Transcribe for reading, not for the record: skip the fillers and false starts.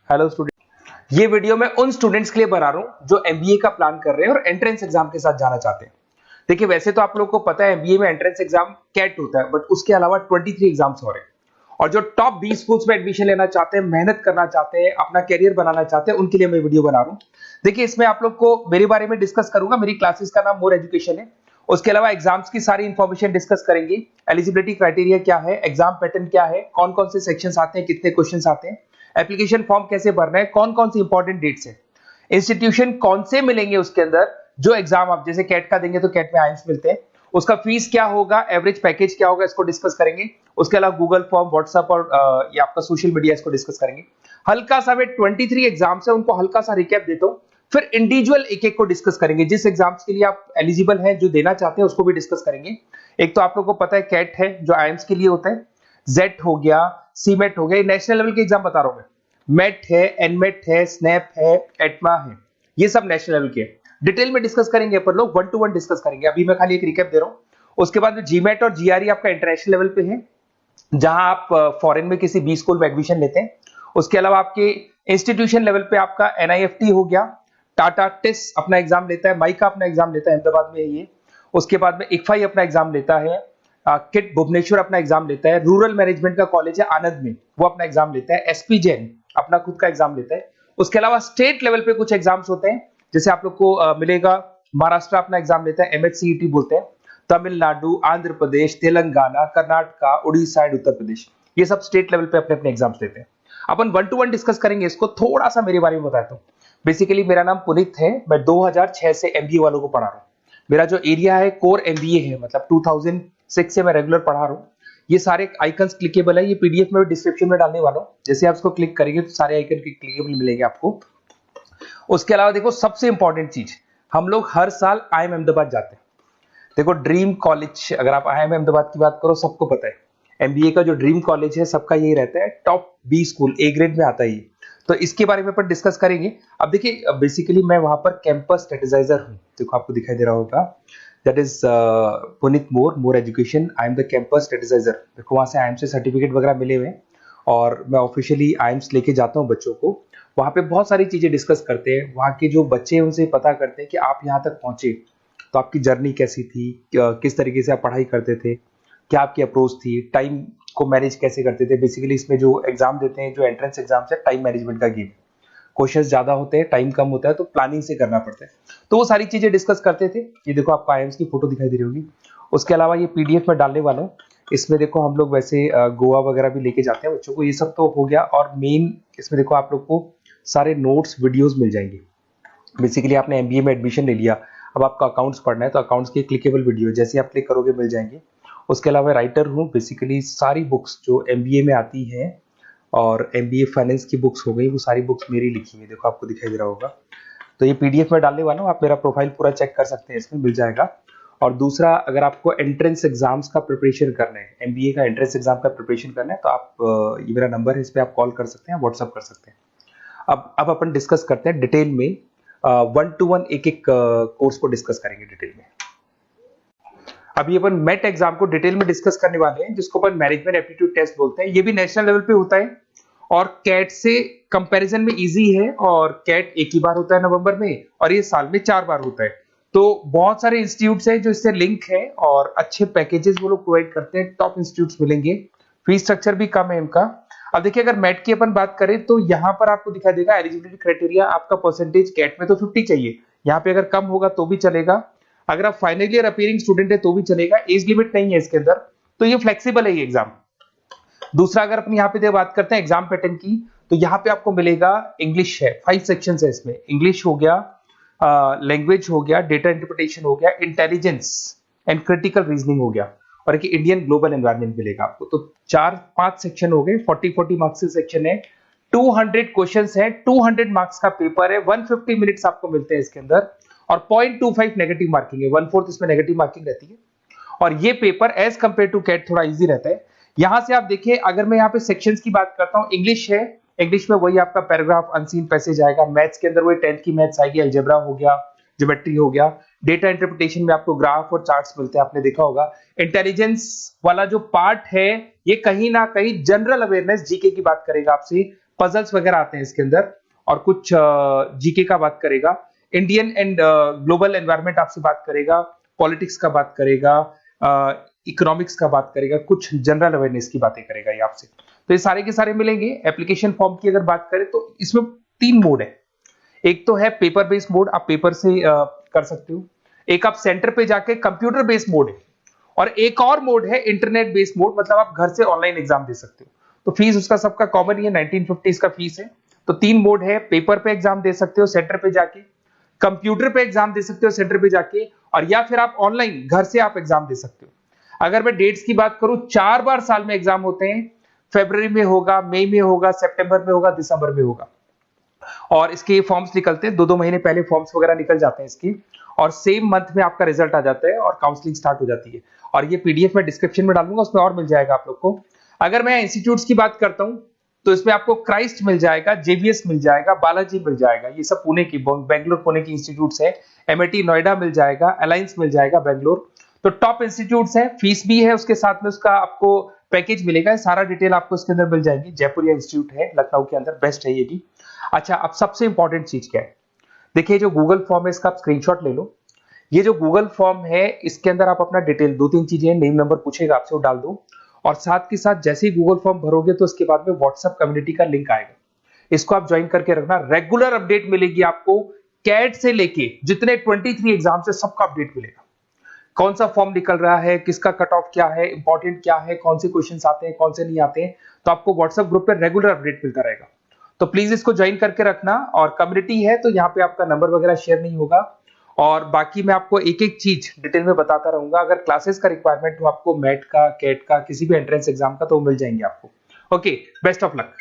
Hello student, ये video मैं उन स्टूडेंट्स के लिए बना रहा हूं जो एमबीए का प्लान कर रहे हैं और एंट्रेंस एग्जाम के साथ जाना चाहते हैं। देखिए, वैसे तो आप लोगों को पता है एमबीए में एंट्रेंस एग्जाम कैट होता है, बट उसके अलावा 23 एग्जाम्स हो रहे हैं। और जो टॉप 20 स्कूल्स में एडमिशन लेना चाहते हैं, मेहनत करना चाहते हैं, अपना कैरियर बनाना चाहते हैं, उनके लिए मैं वीडियो बना रहा हूं। देखिए, इसमें आप लोग को मेरे बारे में डिस्कस करूंगा। मेरी क्लासेस का नाम मोर एजुकेशन है। उसके अलावा एग्जाम्स की सारी इंफॉर्मेशन डिस्कस करेंगे। एलिजिबिलिटी क्राइटेरिया क्या है, एग्जाम पैटर्न क्या है, कौन कौन से सेक्शंस आते हैं, कितने क्वेश्चंस आते हैं, एप्लीकेशन फॉर्म कैसे भरना है, कौन कौन सी इंपॉर्टेंट डेट्स है, इंस्टीट्यूशन कौन से मिलेंगे उसके अंदर, जो एग्जाम आप जैसे कैट का देंगे तो कैट में आईएम्स मिलते हैं, उसका फीस क्या होगा, एवरेज पैकेज क्या होगा, इसको डिस्कस करेंगे। उसके अलावा गूगल फॉर्म, व्हाट्सएप और ये आपका सोशल मीडिया, इसको डिस्कस करेंगे। हल्का सा वे 23 एग्जाम्स है, उनको हल्का सा रिकैप देता हूं, फिर इंडिविजुअल एक एक को डिस्कस करेंगे। जिस एग्जाम्स के लिए आप एलिजिबल हैं, जो देना चाहते हैं, उसको भी डिस्कस करेंगे। एक तो आप लोगों को पता है कैट है जो आईएम्स के लिए होता है, जेट हो गया, सीमेट हो गया, नेशनल लेवल के एग्जाम बता रहा हूं मैं। मेट है, एनमेट है, स्नैप है, एटमा है, ये सब नेशनल लेवल के। डिटेल में डिस्कस करेंगे अपन लोग, 1 to 1 डिस्कस करेंगे। अभी मैं खाली एक रिकैप दे रहा हूं। उसके बाद में जीमेट और जीआरई आपका इंटरनेशनल लेवल पे है, जहां आप फॉरेन में किसी बी स्कूल में एडमिशन लेते हैं। उसके अलावा आपके इंस्टीट्यूशन लेवल पे आपका एनआईएफटी हो गया, टाटा टिस अपना एग्जाम लेता है, माइका अपना एग्जाम लेता है, अहमदाबाद में है ये। उसके बाद में इक्फाई अपना एग्जाम लेता है, किट भुवनेश्वर अपना एग्जाम लेता है, रूरल मैनेजमेंट का कॉलेज है आनंद में, वो अपना एग्जाम लेता है, एसपी जैन अपना खुद का एग्जाम लेता है। उसके अलावा स्टेट लेवल पे कुछ एग्जाम्स होते हैं, जैसे आप लोग को मिलेगा, महाराष्ट्र अपना एग्जाम लेता है, एमएचसीईटी बोलते हैं, तमिलनाडु, आंध्र प्रदेश, तेलंगाना, कर्नाटका, उड़ीसा एंड उत्तर प्रदेश, ये सब स्टेट लेवल पे अपने अपने एग्जाम्स लेते हैं। अपन 1 to 1 डिस्कस करेंगे इसको। थोड़ा सा मेरे बारे में बताता हूँ। बेसिकली मेरा नाम पुनीत है, मैं 2006 से एमबीए वालों को पढ़ा रहा हूँ। मेरा जो एरिया है कोर एमबीए है, मतलब 2006 से मैं रेगुलर पढ़ा रहा हूँ। ये सारे आइकन्स क्लिकेबल है, ये पीडीएफ में डिस्क्रिप्शन में डालने वाला हूँ। जैसे आप इसको क्लिक करेंगे तो सारे आइकन क्लिकेबल मिलेंगे आपको। उसके अलावा देखो, सबसे इंपॉर्टेंट चीज, हम लोग हर साल आईएम अहमदाबाद जाते हैं। देखो, ड्रीम कॉलेज, अगर आप आईएम अहमदाबाद की बात करो, सबको पता है एमबीए का जो ड्रीम कॉलेज है सबका यही रहता है, top B school, A grade में आता है ये। तो इसके बारे में अपन डिस्कस करेंगे। अब देखिए, बेसिकली मैं वहां पर कैंपस स्ट्रेटेजाइजर हूँ। देखो, आपको दिखाई दे रहा होगा, that is Puneet more education, I am the campus strategizer. देखो, वहां से आईएम से सर्टिफिकेट वगैरह मिले हुए हैं और मैं ऑफिशियली आईएम्स लेके जाता हूँ बच्चों को। वहां पे बहुत सारी चीजें डिस्कस करते हैं, वहां के जो बच्चे हैं उनसे पता करते हैं कि आप यहाँ तक पहुंचे तो आपकी जर्नी कैसी थी, किस तरीके से आप पढ़ाई करते थे, क्या आपकी अप्रोच थी, टाइम को मैनेज कैसे करते थे। बेसिकली इसमें जो एग्जाम देते हैं, जो एंट्रेंस एग्जाम्स है, टाइम मैनेजमेंट का गेम। क्वेश्चंस ज्यादा होते हैं, टाइम कम होता है, तो प्लानिंग से करना पड़ता है। तो वो सारी चीजें डिस्कस करते थे। ये देखो, आपको आईएम्स की फोटो दिखाई दे रही होगी। उसके अलावा ये पीडीएफ में डालने वाला हूँ। इसमें देखो, हम लोग वैसे गोवा वगैरह भी लेके जाते हैं बच्चों को। ये सब तो हो गया, और मेन इसमें देखो आप लोग को सारे नोट्स, वीडियोस मिल जाएंगे। बेसिकली आपने एमबीए में एडमिशन ले लिया, अब आपका अकाउंट्स पढ़ना है, तो अकाउंट्स के क्लिकेबल वीडियो जैसे आप क्लिक करोगे मिल जाएंगे। उसके अलावा राइटर हूँ, बेसिकली सारी बुक्स जो एमबीए में आती हैं और एमबीए फाइनेंस की बुक्स हो गई, वो सारी बुक्स मेरी लिखी हुई, देखो आपको दिखाई दे रहा होगा। तो ये पीडीएफ में डालने वाला हूँ, आप मेरा प्रोफाइल पूरा चेक कर सकते हैं, इसमें मिल जाएगा। और दूसरा, अगर आपको एंट्रेंस एग्जाम्स का प्रिपरेशन करना है, एमबीए का एंट्रेंस एग्जाम का प्रिपरेशन करना है, तो आप ये मेरा नंबर है, इस पर आप कॉल कर सकते हैं, व्हाट्सअप कर सकते हैं। अब अपन डिस्कस करते हैं डिटेल में, 1 to 1 एक एक कोर्स को डिस्कस करेंगे डिटेल में। अभी अपन मेट एग्जाम को डिटेल में डिस्कस करने वाले हैं, जिसको अपन मैनेजमेंट एप्टीट्यूड टेस्ट बोलते हैं। ये भी नेशनल लेवल पे होता है और कैट से कंपैरिजन में इजी है। और कैट एक ही बार होता है नवंबर में, और ये साल में 4 बार होता है। तो बहुत सारे इंस्टीट्यूट्स हैं जो इससे लिंक है और अच्छे पैकेजेस वो लोग प्रोवाइड करते हैं, टॉप इंस्टीट्यूट्स मिलेंगे, फीस स्ट्रक्चर भी कम है इनका। अब देखिए, अगर मैट की अपन बात करें तो यहाँ पर आपको दिखाई देगा एलिजिबिलिटी क्राइटेरिया, आपका परसेंटेज कैट में तो 50 चाहिए, यहाँ पे अगर कम होगा तो भी चलेगा, अगर आप फाइनल ईयर अपीयरिंग स्टूडेंट है तो भी चलेगा, एज लिमिट नहीं है इसके अंदर, तो ये फ्लेक्सिबल है ये एग्जाम। दूसरा, अगर अपन यहाँ पे बात करते हैं एग्जाम पैटर्न की, तो यहाँ पे आपको मिलेगा इंग्लिश है, 5 सेक्शंस है इसमें। इंग्लिश हो गया, लैंग्वेज हो गया, डेटा इंटरप्रिटेशन हो गया, इंटेलिजेंस एंड क्रिटिकल रीजनिंग हो गया, और एक इंडियन ग्लोबल एनवायरनमेंट मिलेगा आपको। तो 4-5 सेक्शन हो गए, 40 मार्क्स के सेक्शन है, 200 क्वेश्चंस है, 200 मार्क्स का पेपर है, 150 मिनट्स आपको मिलते हैं इसके अंदर, और 0.25 नेगेटिव मार्किंग है, 1/4 इसमें नेगेटिव मार्किंग रहती है। और ये paper as compare to CAT थोड़ा इजी रहता है। यहां से आप देखिए, अगर मैं यहाँ पे सेक्शंस की बात करता हूँ, इंग्लिश है, इंग्लिश में वही आपका पैराग्राफ, अनसीन पैसेज आएगा। मैथ्स के अंदर वही 10th की मैथ्स आएगी, अलजेब्रा हो गया, ज्योमेट्री हो गया। डेटा इंटरप्रिटेशन में आपको ग्राफ और चार्ट्स मिलते हैं, आपने देखा होगा। इंटेलिजेंस वाला जो पार्ट है, ये कहीं ना कहीं जनरल अवेयरनेस, जीके की बात करेगा आपसे, पजल्स वगैरह आते हैं इसके अंदर, और कुछ जीके का बात करेगा, इंडियन एंड ग्लोबल एनवायरनमेंट आपसे बात करेगा, पॉलिटिक्स का बात करेगा, इकोनॉमिक्स का बात करेगा, कुछ जनरल अवेयरनेस की बातें करेगा ये आपसे। तो ये सारे के सारे मिलेंगे। एप्लीकेशन फॉर्म की अगर बात करें तो इसमें 3 मोड है। एक तो है पेपर बेस्ड मोड, आप पेपर से कर सकते हो। एक आप सेंटर पे जाके कंप्यूटर बेस्ड मोड है, और एक और मोड है इंटरनेट बेस्ड मोड, मतलब आप घर से ऑनलाइन एग्जाम दे सकते हो। तो फीस उसका सबका कॉमन ही है, 1950 का फीस है। तो 3 मोड है, पेपर पे एग्जाम दे सकते हो सेंटर पे जाके, कंप्यूटर पे एग्जाम दे सकते हो सेंटर पे जाके, और या फिर आप ऑनलाइन घर से आप एग्जाम दे सकते हो। अगर मैं डेट्स की बात करूं, 4 बार साल में एग्जाम होते हैं। फरवरी में होगा, मई में होगा, सितंबर में होगा, दिसंबर में होगा। और इसके फॉर्म्स निकलते हैं 2-2 महीने पहले, फॉर्म्स वगैरह निकल जाते हैं इसके, और सेम मंथ में आपका रिजल्ट आ जाता है और काउंसलिंग स्टार्ट हो जाती है। और ये पीडीएफ मैं डिस्क्रिप्शन में डालूंगा, उसमें और मिल जाएगा आप लोग को। अगर मैं इंस्टीट्यूट्स की बात करता हूं तो इसमें आपको क्राइस्ट मिल जाएगा, जेवीएस मिल जाएगा, बालाजी मिल जाएगा, ये सब पुणे की, बेंगलोर पुणे की इंस्टीट्यूट्स है। एमआईटी नोएडा मिल जाएगा, अलायंस मिल जाएगा बेंगलोर। तो टॉप इंस्टीट्यूट्स है, फीस भी है उसके साथ में, उसका आपको पैकेज मिलेगा, सारा डिटेल आपको इसके अंदर मिल जाएगी। जयपुर इंस्टीट्यूट है लखनऊ के अंदर, बेस्ट है ये भी। अच्छा, अब सबसे इंपॉर्टेंट चीज क्या है, देखिए जो गूगल फॉर्म है इसका आप स्क्रीनशॉट ले लो। ये जो गूगल फॉर्म है इसके अंदर आप अपना डिटेल 2-3 चीजें, नेम नंबर पूछेगा आपसे, वो डाल दो। और साथ के साथ जैसे ही गूगल फॉर्म भरोगे तो उसके बाद में व्हाट्सएप कम्युनिटी का लिंक आएगा, इसको आप ज्वाइन करके रखना। रेगुलर अपडेट मिलेगी आपको, कैट से लेके जितने 23 एग्जाम से सबका अपडेट मिलेगा। कौन सा फॉर्म निकल रहा है, किसका कट ऑफ क्या है, इंपॉर्टेंट क्या है, कौन से क्वेश्चंस आते हैं, कौन से नहीं आते हैं, तो आपको व्हाट्सएप ग्रुप पे रेगुलर अपडेट मिलता रहेगा। तो प्लीज इसको ज्वाइन करके रखना। और कम्युनिटी है तो यहाँ पे आपका नंबर वगैरह शेयर नहीं होगा, और बाकी मैं आपको एक एक चीज डिटेल में बताता रहूंगा। अगर क्लासेस का रिक्वायरमेंट हो आपको, मैट का, कैट का, किसी भी एंट्रेंस एग्जाम का, तो वो मिल जाएंगे आपको। Okay, best of luck.